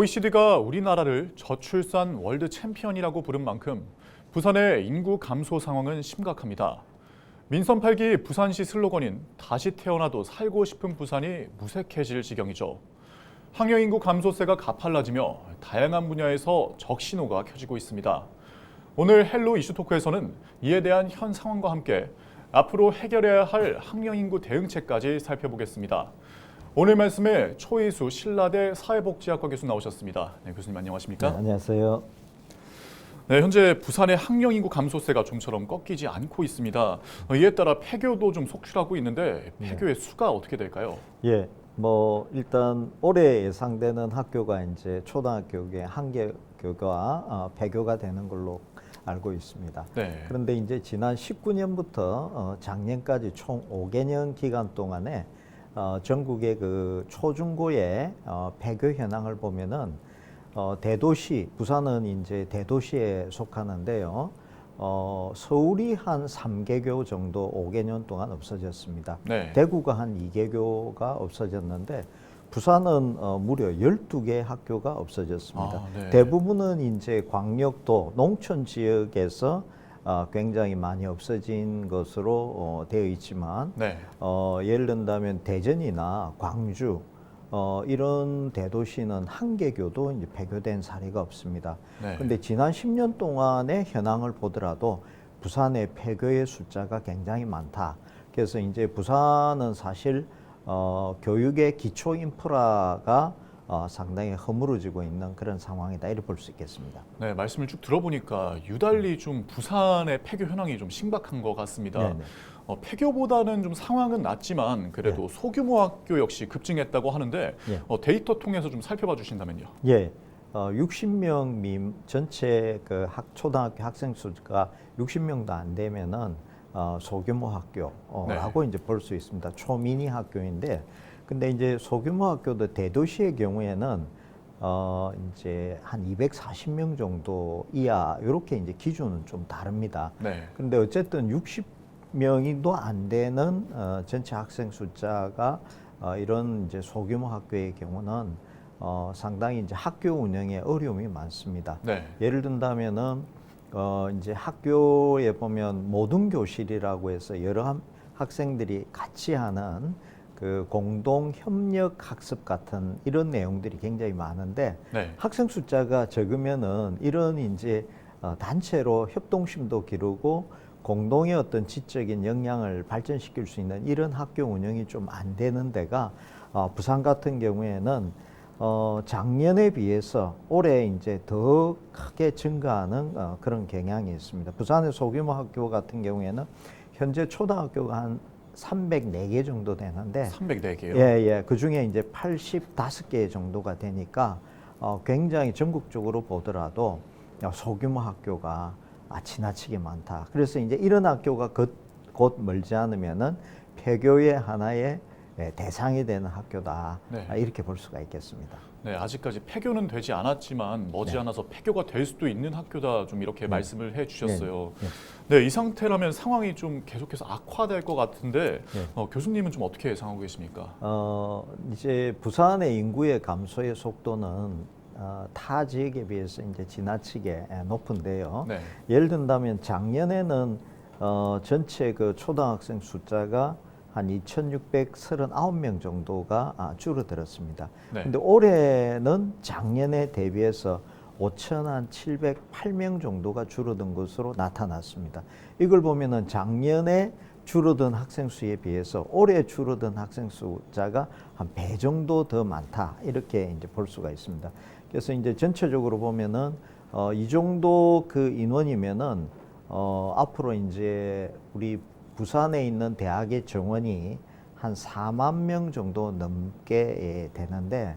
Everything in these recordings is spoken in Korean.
OECD가 우리나라를 저출산 월드 챔피언이라고 부른 만큼 부산의 인구 감소 상황은 심각합니다. 민선 8기 부산시 슬로건인 다시 태어나도 살고 싶은 부산이 무색해질 지경이죠. 학령 인구 감소세가 가팔라지며 다양한 분야에서 적신호가 켜지고 있습니다. 오늘 헬로 이슈 토크에서는 이에 대한 현 상황과 함께 앞으로 해결해야 할 학령 인구 대응책까지 살펴보겠습니다. 오늘 말씀에 초이수 신라대 사회복지학과 교수 나오셨습니다. 네, 교수님 안녕하십니까? 네, 안녕하세요. 네, 현재 부산의 학령 인구 감소세가 좀처럼 꺾이지 않고 있습니다. 이에 따라 폐교도 좀 속출하고 있는데 폐교의 수가 어떻게 될까요? 예, 일단 올해 예상되는 학교가 이제 초등학교의 한 개교가 폐교가 되는 걸로 알고 있습니다. 네. 그런데 이제 지난 19년부터 작년까지 총 5개년 기간 동안에 전국의 그 초중고의 폐교 현황을 보면은 대도시, 부산은 이제 대도시에 속하는데요. 서울이 한 3개교 정도 5개년 동안 없어졌습니다. 네. 대구가 한 2개교가 없어졌는데 부산은 무려 12개 학교가 없어졌습니다. 네. 대부분은 이제 광역도 농촌 지역에서 굉장히 많이 없어진 것으로 되어 있지만 네. 예를 든다면 대전이나 광주 이런 대도시는 한 개교도 이제 폐교된 사례가 없습니다. 네. 그런데 지난 10년 동안의 현황을 보더라도 부산의 폐교의 숫자가 굉장히 많다. 그래서 이제 부산은 사실 교육의 기초 인프라가 상당히 허물어지고 있는 그런 상황이다 이렇게 볼 수 있겠습니다. 네, 말씀을 쭉 들어보니까 유달리 좀 부산의 폐교 현황이 좀 심각한 것 같습니다. 네네. 폐교보다는 좀 상황은 낫지만 그래도 네. 소규모 학교 역시 급증했다고 하는데 데이터 통해서 좀 살펴봐 주신다면요. 예, 60명 전체 그 초등학교 학생 수가 60명도 안 되면은 소규모 학교라고 이제 볼 수 있습니다. 초미니 학교인데, 근데 이제 소규모 학교도 대도시의 경우에는 이제 한 240명 정도 이하 이렇게 이제 기준은 좀 다릅니다. 네. 그런데 어쨌든 60명이도 안 되는 전체 학생 숫자가 이런 이제 소규모 학교의 경우는 상당히 이제 학교 운영에 어려움이 많습니다. 네. 예를 든다면은 이제 학교에 보면 모든 교실이라고 해서 여러 학생들이 같이 하는 그 공동 협력 학습 같은 이런 내용들이 굉장히 많은데 네. 학생 숫자가 적으면은 이런 이제 단체로 협동심도 기르고 공동의 어떤 지적인 역량을 발전시킬 수 있는 이런 학교 운영이 좀 안 되는 데가 부산 같은 경우에는 작년에 비해서 올해 이제 더 크게 증가하는 그런 경향이 있습니다. 부산의 소규모 학교 같은 경우에는 현재 초등학교가 한 304개 정도 되는데 304개요? 예. 그 중에 이제 85개 정도가 되니까 굉장히 전국적으로 보더라도 소규모 학교가 지나치게 많다. 그래서 이제 이런 학교가 곧 멀지 않으면은 폐교의 하나의 대상이 되는 학교다. 네. 이렇게 볼 수가 있겠습니다. 네, 아직까지 폐교는 되지 않았지만 머지않아서 폐교가 될 수도 있는 학교다 좀 이렇게 말씀을 해주셨어요. 네, 이 상태라면 상황이 좀 계속해서 악화될 것 같은데 교수님은 좀 어떻게 예상하고 계십니까? 이제 부산의 인구의 감소의 속도는 타 지역에 비해서 이제 지나치게 높은데요. 네. 예를 든다면 작년에는 전체 그 초등학생 숫자가 한 2,639명 정도가 줄어들었습니다. 그런데 올해는 작년에 대비해서 5,708명 정도가 줄어든 것으로 나타났습니다. 이걸 보면은 작년에 줄어든 학생 수에 비해서 올해 줄어든 학생 숫자가 한 배 정도 더 많다 이렇게 이제 볼 수가 있습니다. 그래서 이제 전체적으로 보면은 이 정도 그 인원이면은 앞으로 이제 우리 부산에 있는 대학의 정원이 한 4만 명 정도 넘게 되는데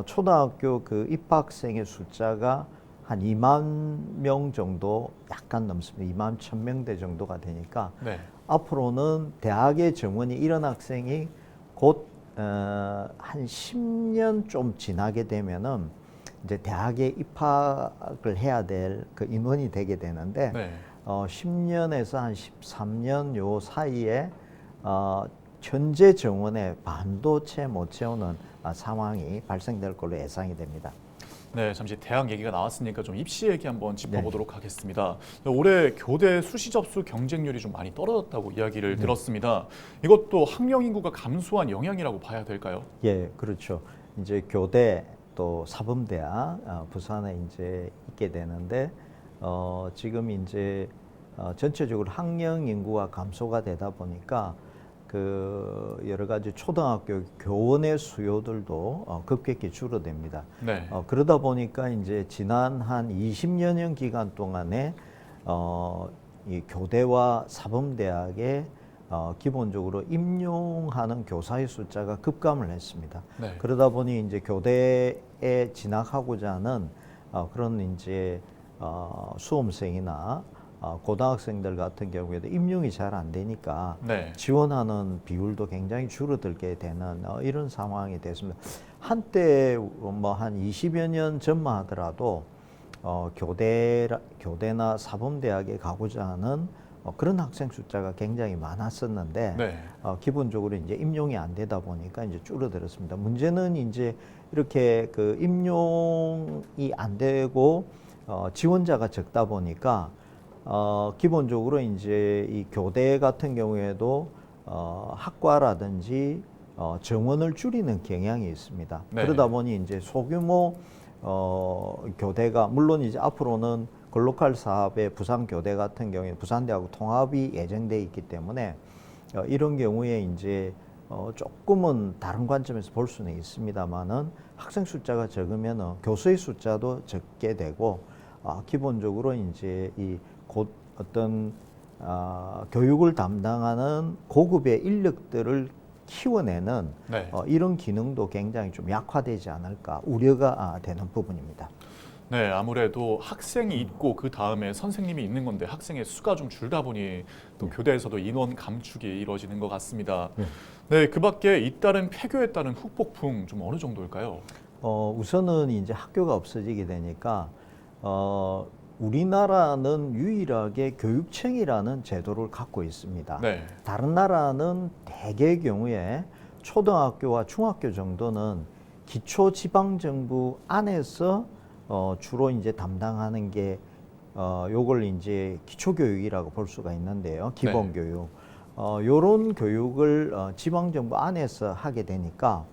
초등학교 그 입학생의 숫자가 한 2만 명 정도 약간 넘습니다. 2만 1,000명대 정도가 되니까 앞으로는 대학의 정원이 이런 학생이 곧 한 10년 좀 지나게 되면은 이제 대학에 입학을 해야 될 그 인원이 되게 되는데 10년에서 한 13년 요 사이에 현재 정원의 반도 채 못 채우는 상황이 발생될 걸로 예상이 됩니다. 네, 잠시 대학 얘기가 나왔으니까 좀 입시 얘기 한번 짚어보도록 하겠습니다. 올해 교대 수시 접수 경쟁률이 좀 많이 떨어졌다고 이야기를 들었습니다. 이것도 학령 인구가 감소한 영향이라고 봐야 될까요? 예, 그렇죠. 이제 교대 또 사범대학 부산에 이제 있게 되는데 지금 이제 전체적으로 학령 인구가 감소가 되다 보니까 그 여러 가지 초등학교 교원의 수요들도 급격히 줄어듭니다. 네. 그러다 보니까 이제 지난 한 20여 년 기간 동안에 이 교대와 사범대학에 기본적으로 임용하는 교사의 숫자가 급감을 했습니다. 네. 그러다 보니 이제 교대에 진학하고자 하는 그런 이제 수험생이나 고등학생들 같은 경우에도 임용이 잘 안 되니까 네. 지원하는 비율도 굉장히 줄어들게 되는 이런 상황이 됐습니다. 한때 뭐 한 20여 년 전만 하더라도 교대나 사범대학에 가고자 하는 그런 학생 숫자가 굉장히 많았었는데 네. 기본적으로 이제 임용이 안 되다 보니까 이제 줄어들었습니다. 문제는 이제 이렇게 그 임용이 안 되고 지원자가 적다 보니까 기본적으로 이제 이 교대 같은 경우에도 학과라든지 정원을 줄이는 경향이 있습니다. 네. 그러다 보니 이제 소규모 교대가 물론 이제 앞으로는 글로컬 사업의 부산교대 같은 경우에 부산대하고 통합이 예정돼 있기 때문에 이런 경우에 이제 조금은 다른 관점에서 볼 수는 있습니다만은 학생 숫자가 적으면 교수의 숫자도 적게 되고 기본적으로 이제 이 곧 어떤 교육을 담당하는 고급의 인력들을 키워내는 네. 이런 기능도 굉장히 좀 약화되지 않을까 우려가 되는 부분입니다. 네, 아무래도 학생이 있고 그 다음에 선생님이 있는 건데 학생의 수가 좀 줄다 보니 또 교대에서도 인원 감축이 이루어지는 것 같습니다. 네, 그 밖에 잇따른 폐교에 따른 후폭풍 좀 어느 정도일까요? 우선은 이제 학교가 없어지게 되니까 우리나라는 유일하게 교육청이라는 제도를 갖고 있습니다. 네. 다른 나라는 대개의 경우에 초등학교와 중학교 정도는 기초지방정부 안에서 주로 이제 담당하는 게 요걸 이제 기초교육이라고 볼 수가 있는데요. 기본교육. 요런 교육을 지방정부 안에서 하게 되니까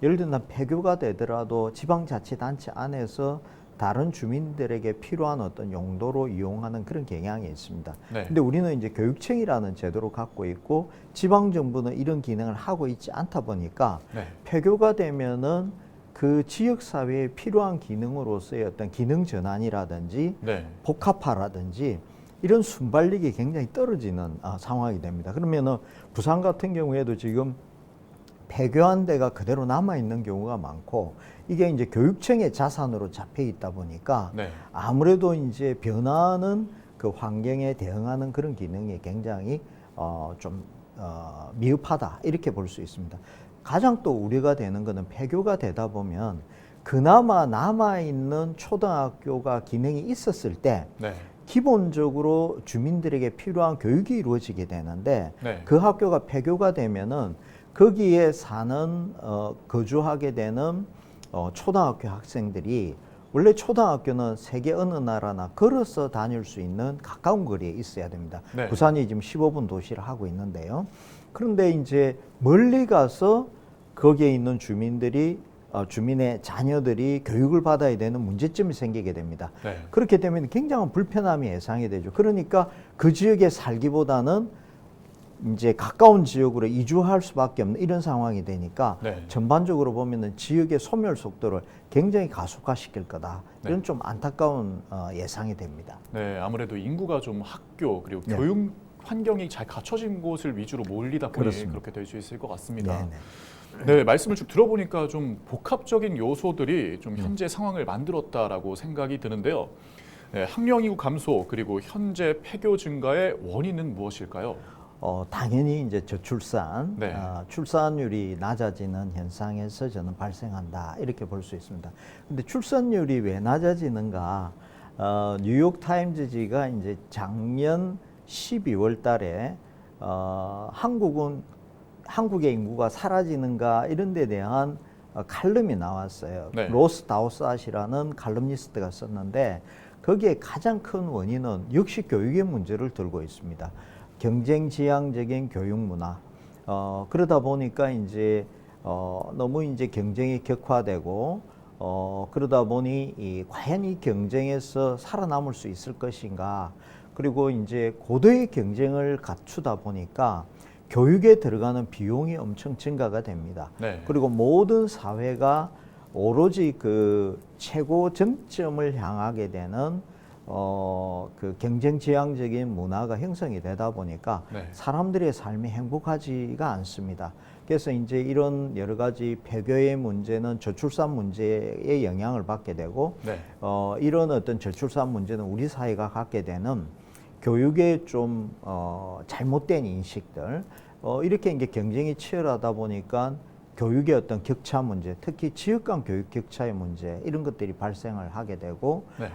예를 들면 폐교가 되더라도 지방자치단체 안에서 다른 주민들에게 필요한 어떤 용도로 이용하는 그런 경향이 있습니다. 네. 근데 우리는 이제 교육청이라는 제도를 갖고 있고 지방 정부는 이런 기능을 하고 있지 않다 보니까 네. 폐교가 되면은 그 지역 사회에 필요한 기능으로서의 어떤 기능 전환이라든지 네. 복합화라든지 이런 순발력이 굉장히 떨어지는 상황이 됩니다. 그러면은 부산 같은 경우에도 지금 폐교한 데가 그대로 남아 있는 경우가 많고 이게 이제 교육청의 자산으로 잡혀 있다 보니까 네. 아무래도 이제 변화하는 그 환경에 대응하는 그런 기능이 굉장히 좀 미흡하다 이렇게 볼 수 있습니다. 가장 또 우려가 되는 것은 폐교가 되다 보면 그나마 남아 있는 초등학교가 기능이 있었을 때 네. 기본적으로 주민들에게 필요한 교육이 이루어지게 되는데 네. 그 학교가 폐교가 되면은 거기에 사는 거주하게 되는 초등학교 학생들이 원래 초등학교는 세계 어느 나라나 걸어서 다닐 수 있는 가까운 거리에 있어야 됩니다. 네. 부산이 지금 15분 도시를 하고 있는데요. 그런데 이제 멀리 가서 거기에 있는 주민들이 주민의 자녀들이 교육을 받아야 되는 문제점이 생기게 됩니다. 네. 그렇게 되면 굉장한 불편함이 예상이 되죠. 그러니까 그 지역에 살기보다는 이제 가까운 지역으로 이주할 수밖에 없는 이런 상황이 되니까 네. 전반적으로 보면은 지역의 소멸 속도를 굉장히 가속화시킬 거다. 이런 네. 좀 안타까운 예상이 됩니다. 네, 아무래도 인구가 좀 학교 그리고 네. 교육 환경이 잘 갖춰진 곳을 위주로 몰리다 보니 그렇습니다. 그렇게 될 수 있을 것 같습니다. 네네. 네, 말씀을 쭉 들어보니까 좀 복합적인 요소들이 좀 현재 상황을 만들었다라고 생각이 드는데요. 네, 학령 인구 감소 그리고 현재 폐교 증가의 원인은 무엇일까요? 당연히 이제 저출산, 네. 출산율이 낮아지는 현상에서 저는 발생한다 이렇게 볼 수 있습니다. 근데 출산율이 왜 낮아지는가? 뉴욕 타임즈지가 이제 작년 12월 달에 한국의 인구가 사라지는가 이런 데 대한 칼럼이 나왔어요. 네. 로스 다우삿이라는 칼럼니스트가 썼는데 거기에 가장 큰 원인은 역시 교육의 문제를 들고 있습니다. 경쟁 지향적인 교육 문화. 그러다 보니까 이제 너무 이제 경쟁이 격화되고 그러다 보니 과연 이 경쟁에서 살아남을 수 있을 것인가. 그리고 이제 고도의 경쟁을 갖추다 보니까 교육에 들어가는 비용이 엄청 증가가 됩니다. 네. 그리고 모든 사회가 오로지 그 최고 정점을 향하게 되는 그 경쟁 지향적인 문화가 형성이 되다 보니까 네. 사람들의 삶이 행복하지가 않습니다. 그래서 이제 이런 여러 가지 폐교의 문제는 저출산 문제에 영향을 받게 되고 네. 이런 어떤 저출산 문제는 우리 사회가 갖게 되는 교육의 좀 잘못된 인식들 이렇게 이제 경쟁이 치열하다 보니까 교육의 어떤 격차 문제, 특히 지역 간 교육 격차의 문제 이런 것들이 발생을 하게 되고 네.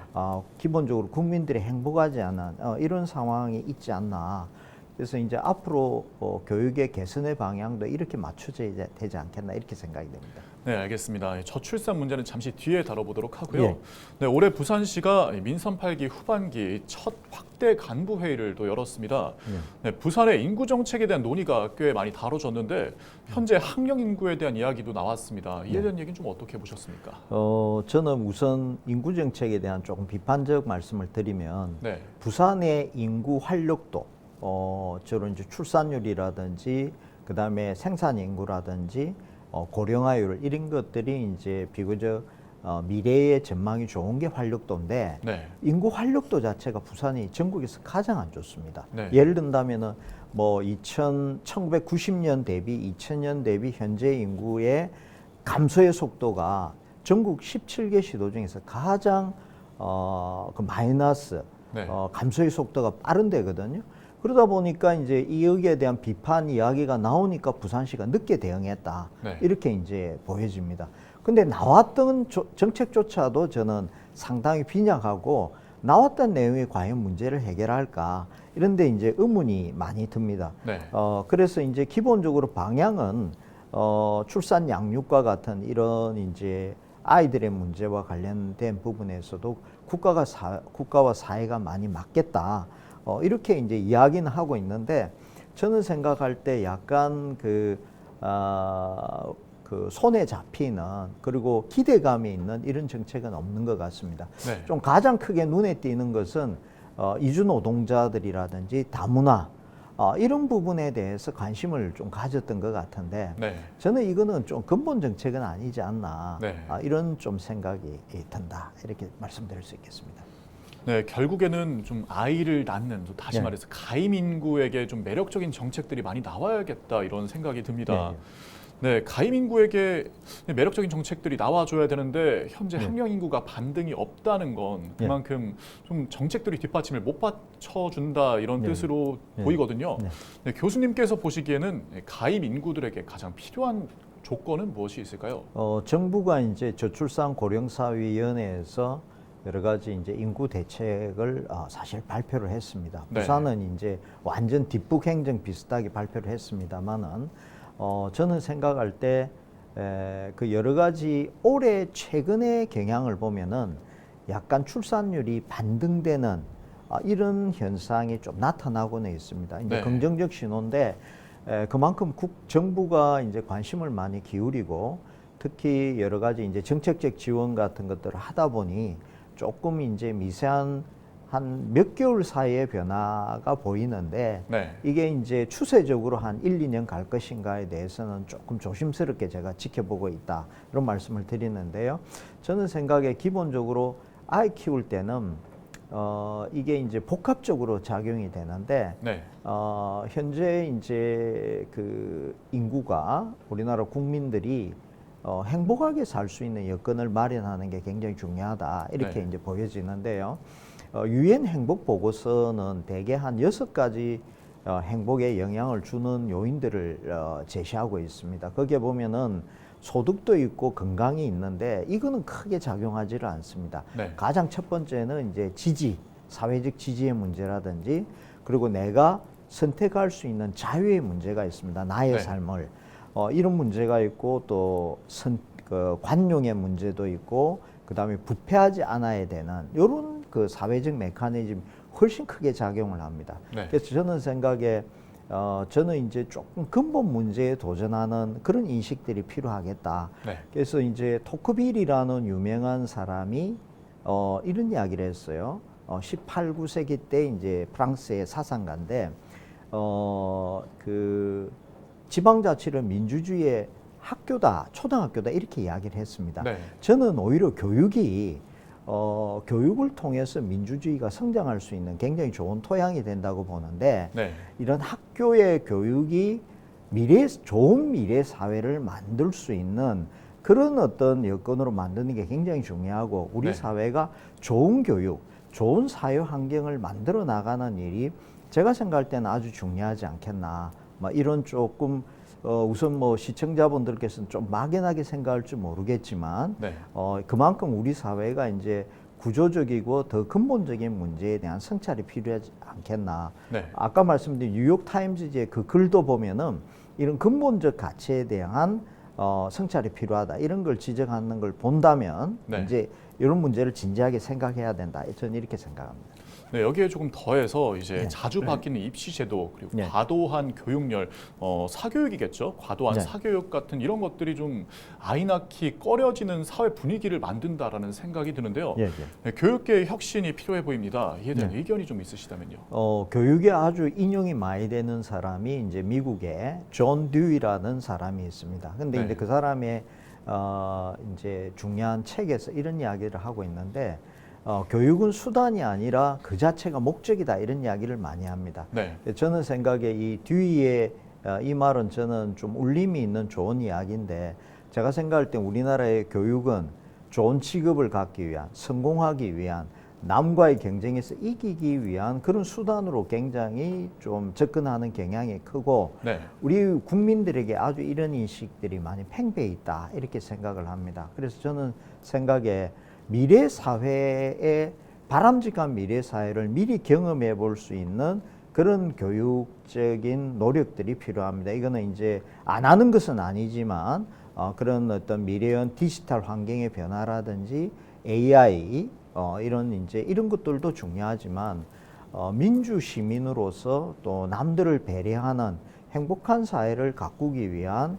기본적으로 국민들이 행복하지 않은 이런 상황이 있지 않나. 그래서 이제 앞으로 교육의 개선의 방향도 이렇게 맞춰져야 되지 않겠나 이렇게 생각이 됩니다. 네, 알겠습니다. 저출산 문제는 잠시 뒤에 다뤄보도록 하고요. 예. 네, 올해 부산시가 민선 8기 후반기 첫 확대 간부 회의를 또 열었습니다. 네, 부산의 인구 정책에 대한 논의가 꽤 많이 다뤄졌는데 현재 학령 인구에 대한 이야기도 나왔습니다. 이에 대한 얘기는 좀 어떻게 보셨습니까? 저는 우선 인구 정책에 대한 조금 비판적 말씀을 드리면 네, 부산의 인구 활력도 주로 이제 출산율이라든지 그다음에 생산 인구라든지 고령화율 이런 것들이 이제 비교적 미래의 전망이 좋은 게 활력도인데 네, 인구 활력도 자체가 부산이 전국에서 가장 안 좋습니다. 네. 예를 든다면은 뭐 1990년 대비 2000년 대비 현재 인구의 감소의 속도가 전국 17개 시도 중에서 가장 그 마이너스 네. 감소의 속도가 빠른 데거든요. 그러다 보니까 이제 이 여기에 대한 비판 이야기가 나오니까 부산시가 늦게 대응했다. 네. 이렇게 이제 보여집니다. 근데 나왔던 정책조차도 저는 상당히 빈약하고 나왔던 내용이 과연 문제를 해결할까 이런데 이제 의문이 많이 듭니다. 네. 그래서 이제 기본적으로 방향은 출산 양육과 같은 이런 이제 아이들의 문제와 관련된 부분에서도 국가와 사회가 많이 맞겠다. 이렇게 이제 이야기는 하고 있는데 저는 생각할 때 약간 그 손에 잡히는 그리고 기대감이 있는 이런 정책은 없는 것 같습니다. 네. 좀 가장 크게 눈에 띄는 것은 이주 노동자들이라든지 다문화 이런 부분에 대해서 관심을 좀 가졌던 것 같은데 네. 저는 이거는 좀 근본 정책은 아니지 않나 네. 이런 좀 생각이 든다 이렇게 말씀드릴 수 있겠습니다. 네, 결국에는 좀 아이를 낳는, 또 다시 네. 말해서 가임 인구에게 좀 매력적인 정책들이 많이 나와야겠다 이런 생각이 듭니다. 네, 가임 인구에게 매력적인 정책들이 나와줘야 되는데 현재 네. 학령 인구가 반등이 없다는 건 그만큼 좀 정책들이 뒷받침을 못 받쳐준다 이런 네. 뜻으로 네. 보이거든요. 네. 네, 교수님께서 보시기에는 가임 인구들에게 가장 필요한 조건은 무엇이 있을까요? 정부가 이제 저출산 고령사위원회에서 여러 가지 이제 인구 대책을 사실 발표를 했습니다. 네. 부산은 이제 완전 뒷북 행정 비슷하게 발표를 했습니다만은 저는 생각할 때 그 여러 가지 올해 최근의 경향을 보면은 약간 출산율이 반등되는 이런 현상이 좀 나타나고는 있습니다. 이제 네. 긍정적 신호인데 그만큼 정부가 이제 관심을 많이 기울이고 특히 여러 가지 이제 정책적 지원 같은 것들을 하다 보니 조금 이제 미세한 한 몇 개월 사이의 변화가 보이는데 네. 이게 이제 추세적으로 한 1, 2년 갈 것인가에 대해서는 조금 조심스럽게 제가 지켜보고 있다. 이런 말씀을 드리는데요. 저는 생각에 기본적으로 아이 키울 때는 이게 이제 복합적으로 작용이 되는데 네. 현재 이제 그 인구가 우리나라 국민들이 행복하게 살 수 있는 여건을 마련하는 게 굉장히 중요하다 이렇게 네. 이제 보여지는데요. 유엔 행복 보고서는 대개 한 6가지 행복에 영향을 주는 요인들을 제시하고 있습니다. 거기에 보면은 소득도 있고 건강이 있는데 이거는 크게 작용하지를 않습니다. 네. 가장 첫 번째는 이제 지지, 사회적 지지의 문제라든지 그리고 내가 선택할 수 있는 자유의 문제가 있습니다. 나의 네. 삶을 이런 문제가 있고 또 그 관용의 문제도 있고 그다음에 부패하지 않아야 되는 이런 그 사회적 메커니즘이 훨씬 크게 작용을 합니다. 네. 그래서 저는 생각에 저는 이제 조금 근본 문제에 도전하는 그런 인식들이 필요하겠다. 네. 그래서 이제 토크빌이라는 유명한 사람이 이런 이야기를 했어요. 18, 19세기 때 이제 프랑스의 사상가인데 그 지방자치를 민주주의의 학교다, 초등학교다 이렇게 이야기를 했습니다. 네. 저는 오히려 교육이 교육을 통해서 민주주의가 성장할 수 있는 굉장히 좋은 토양이 된다고 보는데 네. 이런 학교의 교육이 좋은 미래 사회를 만들 수 있는 그런 어떤 여건으로 만드는 게 굉장히 중요하고 우리 네. 사회가 좋은 교육, 좋은 사회 환경을 만들어 나가는 일이 제가 생각할 때는 아주 중요하지 않겠나. 막 이런 조금 우선 뭐 시청자분들께서는 좀 막연하게 생각할지 모르겠지만 네. 그만큼 우리 사회가 이제 구조적이고 더 근본적인 문제에 대한 성찰이 필요하지 않겠나. 네. 아까 말씀드린 뉴욕 타임즈의 그 글도 보면은 이런 근본적 가치에 대한 성찰이 필요하다 이런 걸 지적하는 걸 본다면 네. 이제 이런 문제를 진지하게 생각해야 된다. 저는 이렇게 생각합니다. 네, 여기에 조금 더해서 이제 네. 자주 바뀌는 입시 제도 그리고 네. 과도한 교육열, 사교육이겠죠. 과도한 네. 사교육 같은 이런 것들이 좀 아이 낳기 꺼려지는 사회 분위기를 만든다라는 생각이 드는데요. 예, 예. 네, 교육계의 혁신이 필요해 보입니다. 이에 대한 네. 의견이 좀 있으시다면요. 교육에 아주 인용이 많이 되는 사람이 이제 미국에 존 듀이라는 사람이 있습니다. 근데 네. 이제 그 사람의 이제 중요한 책에서 이런 이야기를 하고 있는데 교육은 수단이 아니라 그 자체가 목적이다 이런 이야기를 많이 합니다. 네. 저는 생각에 이 듀이의 이 말은 저는 좀 울림이 있는 좋은 이야기인데 제가 생각할 때 우리나라의 교육은 좋은 직업을 갖기 위한 성공하기 위한 남과의 경쟁에서 이기기 위한 그런 수단으로 굉장히 좀 접근하는 경향이 크고 네. 우리 국민들에게 아주 이런 인식들이 많이 팽배해 있다 이렇게 생각을 합니다. 그래서 저는 생각에 미래 사회의 바람직한 미래 사회를 미리 경험해 볼 수 있는 그런 교육적인 노력들이 필요합니다. 이거는 이제 안 하는 것은 아니지만 그런 어떤 미래형 디지털 환경의 변화라든지 AI 이런 이제 이런 것들도 중요하지만 민주 시민으로서 또 남들을 배려하는 행복한 사회를 가꾸기 위한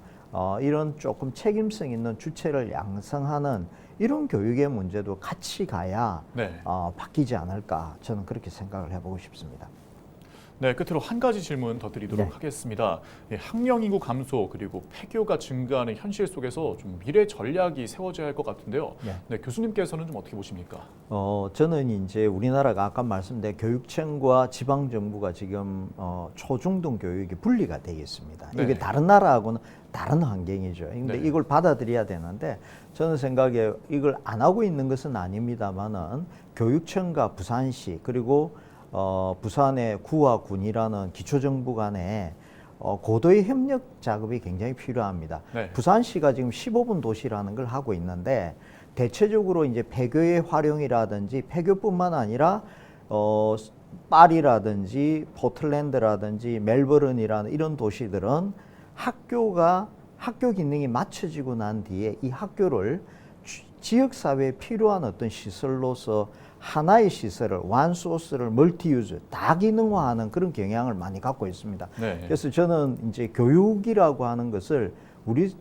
이런 조금 책임성 있는 주체를 양성하는 이런 교육의 문제도 같이 가야 네. 바뀌지 않을까 저는 그렇게 생각을 해보고 싶습니다. 네, 끝으로 한 가지 질문 더 드리도록 네. 하겠습니다. 학령 인구 감소 그리고 폐교가 증가하는 현실 속에서 좀 미래 전략이 세워져야 할 것 같은데요. 네. 네, 교수님께서는 좀 어떻게 보십니까? 저는 이제 우리나라가 아까 말씀드린 교육청과 지방 정부가 지금 초중등 교육이 분리가 되어 있습니다. 네. 이게 다른 나라하고는 다른 환경이죠. 근데 네. 이걸 받아들여야 되는데 저는 생각에 이걸 안 하고 있는 것은 아닙니다만은 교육청과 부산시 그리고 부산의 구와 군이라는 기초정부 간에 고도의 협력 작업이 굉장히 필요합니다. 네. 부산시가 지금 15분 도시라는 걸 하고 있는데 대체적으로 이제 폐교의 활용이라든지 폐교뿐만 아니라 파리라든지 포틀랜드라든지 멜버른이라는 이런 도시들은 학교 기능이 맞춰지고 난 뒤에 이 학교를 지역사회에 필요한 어떤 시설로서 하나의 시설을 원소스를 멀티유즈 다기능화하는 그런 경향을 많이 갖고 있습니다. 네. 그래서 저는 이제 교육이라고 하는 것을 우리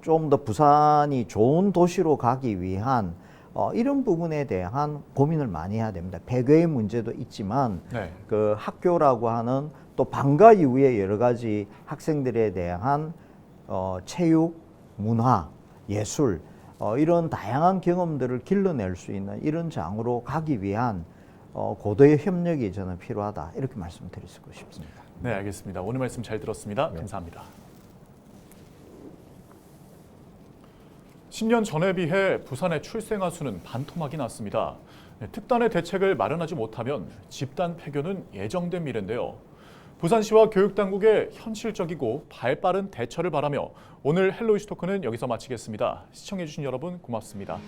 좀 더 부산이 좋은 도시로 가기 위한 이런 부분에 대한 고민을 많이 해야 됩니다. 폐교의 문제도 있지만 네. 그 학교라고 하는 또 방과 이후에 여러 가지 학생들에 대한 체육, 문화, 예술 이런 다양한 경험들을 길러낼 수 있는 이런 장으로 가기 위한 고도의 협력이 저는 필요하다 이렇게 말씀드리고 싶습니다. 네, 알겠습니다. 오늘 말씀 잘 들었습니다. 네. 감사합니다. 10년 전에 비해 부산의 출생아 수는 반토막이 났습니다. 특단의 대책을 마련하지 못하면 집단 폐교는 예정된 미래인데요. 부산시와 교육당국의 현실적이고 발빠른 대처를 바라며 오늘 헬로이시 토크는 여기서 마치겠습니다. 시청해주신 여러분 고맙습니다.